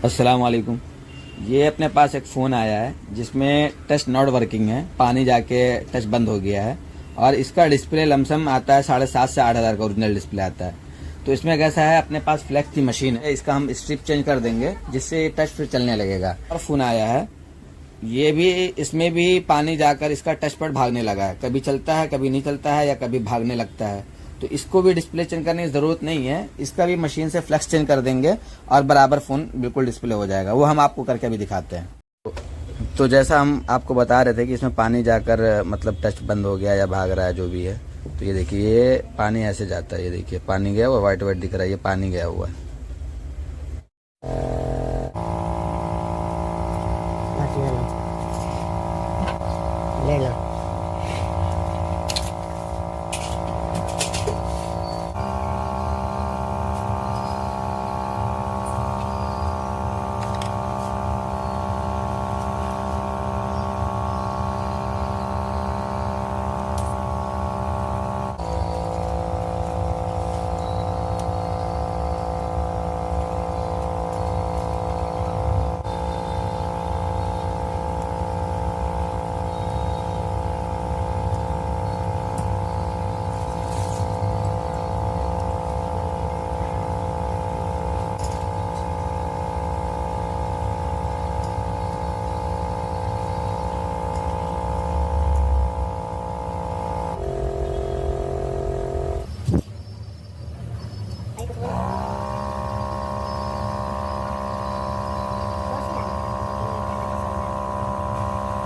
अस्सलाम वालेकुम। ये अपने पास एक फ़ोन आया है जिसमें टच नॉट वर्किंग है, पानी जाके टच बंद हो गया है और इसका डिस्प्ले लमसम आता है 7,500 से 8,000 का ओरिजिनल डिस्प्ले आता है। तो इसमें कैसा है, अपने पास फ्लेक्स की मशीन है, इसका हम स्ट्रिप चेंज कर देंगे जिससे टच फिर चलने लगेगा। और फ़ोन आया है, ये भी इसमें भी पानी जाकर इसका टच पैड भागने लगा है, कभी चलता है कभी नहीं चलता है या कभी भागने लगता है। तो इसको भी डिस्प्ले चेंज करने की ज़रूरत नहीं है, इसका भी मशीन से फ्लेक्स चेंज कर देंगे और बराबर फ़ोन बिल्कुल डिस्प्ले हो जाएगा। वो हम आपको करके भी दिखाते हैं। तो जैसा हम आपको बता रहे थे कि इसमें पानी जाकर मतलब टच बंद हो गया या भाग रहा है जो भी है। तो ये देखिए, ये पानी ऐसे जाता है, ये देखिए पानी गया हुआ, वाइट वाइट दिख रहा है, ये पानी गया हुआ है। ले लो।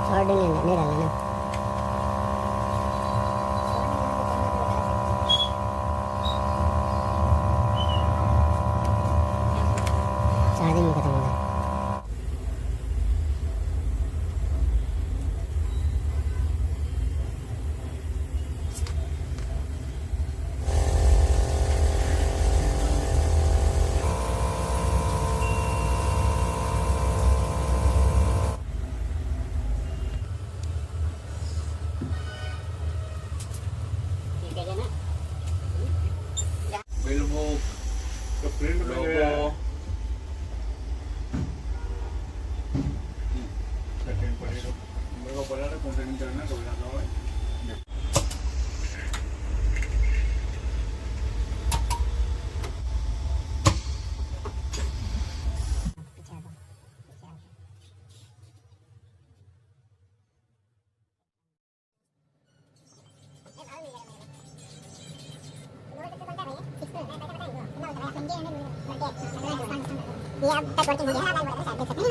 छोड़ देंगे, नहीं डालना ना। चार्जिंग खत्म हो गया। बिल बुक तो प्रिंट में लोगो सेटिंग पड़ेगा। मेरे को बोला था कॉन्टेक्ट करना, तो बोला था भाई। ये अब तक वर्किंग हो गया है,